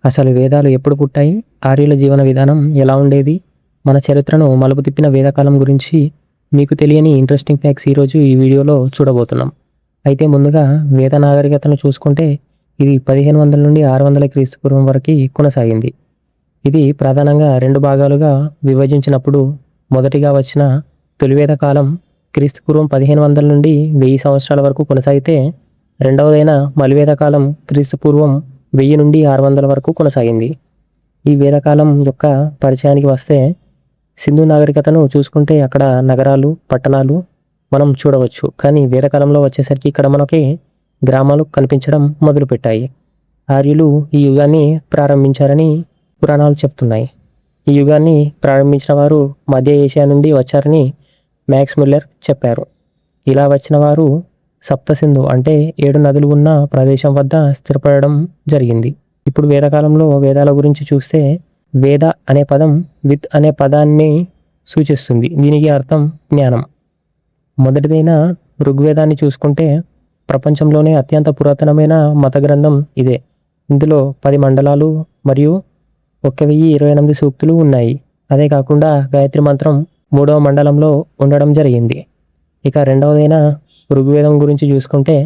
అసలు వేదాలు ఎప్పుడు పుట్టాయి? ఆర్యుల జీవన విధానం ఎలా ఉండేది? మన చరిత్రను మలుపు తిప్పిన వేదకాలం గురించి మీకు తెలియని ఇంట్రెస్టింగ్ ఫ్యాక్ట్స్ ఈరోజు ఈ వీడియోలో చూడబోతున్నాం. అయితే ముందుగా వేద నాగరికతను చూసుకుంటే ఇది 1500 నుండి 600 క్రీస్తు పూర్వం వరకు కొనసాగింది. ఇది ప్రధానంగా 2 భాగాలుగా విభజించినప్పుడు మొదటిగా వచ్చిన తొలివేద కాలం క్రీస్తు పూర్వం 1500 నుండి 1000 సంవత్సరాల వరకు కొనసాగితే, రెండవదైన మలివేద కాలం క్రీస్తు పూర్వం 1000 నుండి 600 వరకు కొనసాగింది. ఈ వేదకాలం యొక్క పరిచయానికి వస్తే సింధు నాగరికతను చూసుకుంటే అక్కడ నగరాలు, పట్టణాలు మనం చూడవచ్చు. కానీ వేదకాలంలో వచ్చేసరికి ఇక్కడ మనకి గ్రామాలు కనిపించడం మొదలుపెట్టాయి. ఆర్యులు ఈ యుగాన్ని ప్రారంభించారని పురాణాలు చెప్తున్నాయి. ఈ యుగాన్ని ప్రారంభించిన వారు మధ్య ఏషియా నుండి వచ్చారని మ్యాక్స్ ముల్లర్ చెప్పారు. ఇలా వచ్చిన వారు సప్తసింధు అంటే 7 నదులు ఉన్న ప్రదేశం వద్ద స్థిరపడడం జరిగింది. ఇప్పుడు వేదకాలంలో వేదాల గురించి చూస్తే వేద అనే పదం విత్ అనే పదాన్ని సూచిస్తుంది. దీనికి అర్థం జ్ఞానం. మొదటిదైన ఋగ్వేదాన్ని చూసుకుంటే ప్రపంచంలోనే అత్యంత పురాతనమైన మత గ్రంథం ఇదే. ఇందులో 10 మండలాలు మరియు 1028 సూక్తులు ఉన్నాయి. అదే కాకుండా గాయత్రి మంత్రం 3వ మండలంలో ఉండడం జరిగింది. ఇక రెండవదైన ఋగ్వేదం గురించి చూసుకుంటే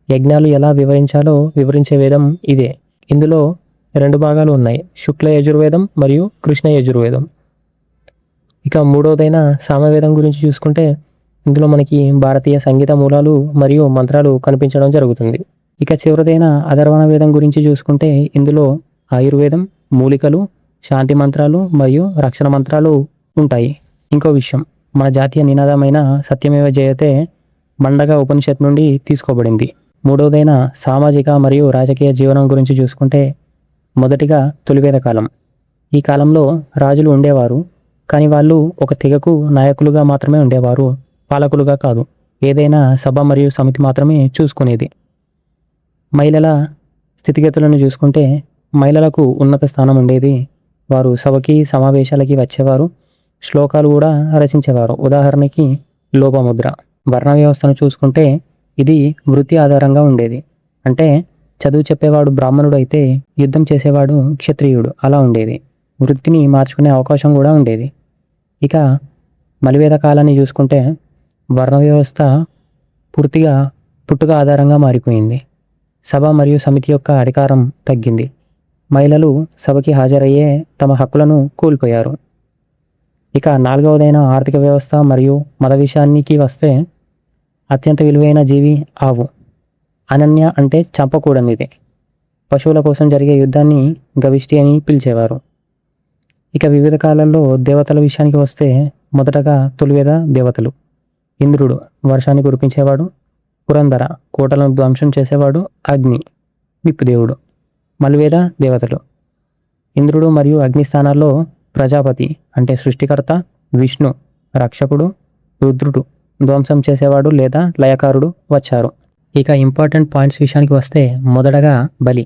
యజ్ఞాలు ఎలా వివరించాలో వివరించే వేదం ఇదే. ఇందులో 2 భాగాలు ఉన్నాయి, శుక్ల యజుర్వేదం మరియు కృష్ణ యజుర్వేదం. ఇక మూడవదైన సామవేదం గురించి చూసుకుంటే ఇందులో మనకి భారతీయ సంగీత మూలాలు మరియు మంత్రాలు కనిపించడం జరుగుతుంది. ఇక చివరిదైన అథర్వణ వేదం గురించి చూసుకుంటే ఇందులో ఆయుర్వేదం, మూలికలు, శాంతి మంత్రాలు మరియు రక్షణ మంత్రాలు ఉంటాయి. ఇంకో విషయం, మన జాతీయ నినాదమైన సత్యమేవ జయతే మండగ ఉపనిషత్ నుండి తీసుకోబడింది. మూడవదైన సామాజిక మరియు రాజకీయ జీవనం గురించి చూసుకుంటే మొదటిగా తొలివేద కాలం. ఈ కాలంలో రాజులు ఉండేవారు, కానీ వాళ్ళు ఒక తెగకు నాయకులుగా మాత్రమే ఉండేవారు, పాలకులుగా కాదు. ఏదైనా సభ మరియు సమితి మాత్రమే చూసుకునేది. మహిళల స్థితిగతులను చూసుకుంటే మహిళలకు ఉన్నత స్థానం ఉండేది. వారు సభకి సమావేశాలకి వచ్చేవారు, శ్లోకాలు కూడా రచించేవారు. ఉదాహరణకి లోపముద్ర. వర్ణ వ్యవస్థను చూసుకుంటే ఇది వృత్తి ఆధారంగా ఉండేది. అంటే చదువు చెప్పేవాడు బ్రాహ్మణుడు అయితే యుద్ధం చేసేవాడు క్షత్రియుడు, అలా ఉండేది. వృత్తిని మార్చుకునే అవకాశం కూడా ఉండేది. ఇక మలివేద కాలాన్ని చూసుకుంటే వర్ణ వ్యవస్థ పూర్తిగా పుట్టుక ఆధారంగా మారిపోయింది. సభ మరియు సమితి యొక్క అధికారం తగ్గింది. మహిళలు సభకి హాజరయ్యే తమ హక్కులను కోల్పోయారు. ఇక నాలుగవదైన ఆర్థిక వ్యవస్థ మరియు మత విషయానికి వస్తే అత్యంత విలువైన జీవి ఆవు. అనన్య అంటే చంపకూడనిది. పశువుల కోసం జరిగే యుద్ధాన్ని గవిష్టి అని పిలిచేవారు. ఇక వివిధ కాలాల్లో దేవతల విషయానికి వస్తే మొదటగా తొలివేద దేవతలు. ఇంద్రుడు వర్షాన్ని కురిపించేవాడు. పురంధర కోటలను ధ్వంసం చేసేవాడు. అగ్ని నిప్పుదేవుడు. మలివేద దేవతలు ఇంద్రుడు మరియు అగ్ని స్థానాల్లో ప్రజాపతి అంటే సృష్టికర్త, విష్ణు రక్షకుడు, రుద్రుడు ధ్వంసం చేసేవాడు లేదా లయకారుడు వచ్చారు. ఇక ఇంపార్టెంట్ పాయింట్స్ విషయానికి వస్తే మొదటగా బలి.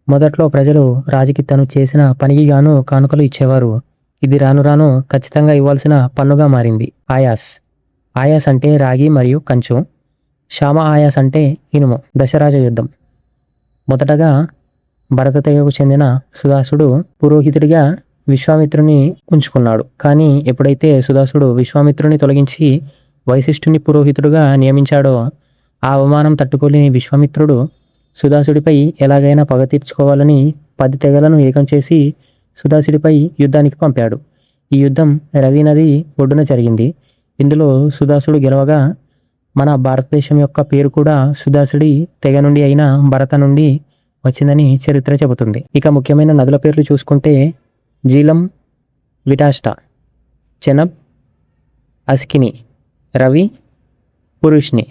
మొదట్లో ప్రజలు రాజుకి తను చేసిన పనికి గాను కానుకలు ఇచ్చేవారు. ఇది రాను రాను ఖచ్చితంగా ఇవ్వాల్సిన పన్నుగా మారింది. ఆయాస్. ఆయాస్ అంటే రాగి మరియు కంచు. శ్యామ ఆయాస్ అంటే ఇనుము. దశరాజ యుద్ధం. మొదటగా భరత తెగకు చెందిన సుదాసుడు పురోహితుడిగా విశ్వామిత్రుని ఉంచుకున్నాడు. కానీ ఎప్పుడైతే సుదాసుడు విశ్వామిత్రుని తొలగించి వైశిష్ఠుని పురోహితుడుగా నియమించాడో ఆ అవమానం తట్టుకోలేని విశ్వామిత్రుడు సుదాసుడిపై ఎలాగైనా పగ తీర్చుకోవాలని 10 తెగలను ఏకం చేసి సుదాసుడిపై యుద్ధానికి పంపాడు. ఈ యుద్ధం రవి నది ఒడ్డున జరిగింది. ఇందులో సుదాసుడు గెలవగా మన భారతదేశం యొక్క పేరు కూడా సుదాసుడి తెగ నుండి అయిన భరత నుండి వచ్చిందని చరిత్ర చెబుతుంది. ఇక ముఖ్యమైన నదుల పేర్లు చూసుకుంటే జీలం, విటాష్ట, చెనబ్, అస్కిని, రవి, పురుష్ని.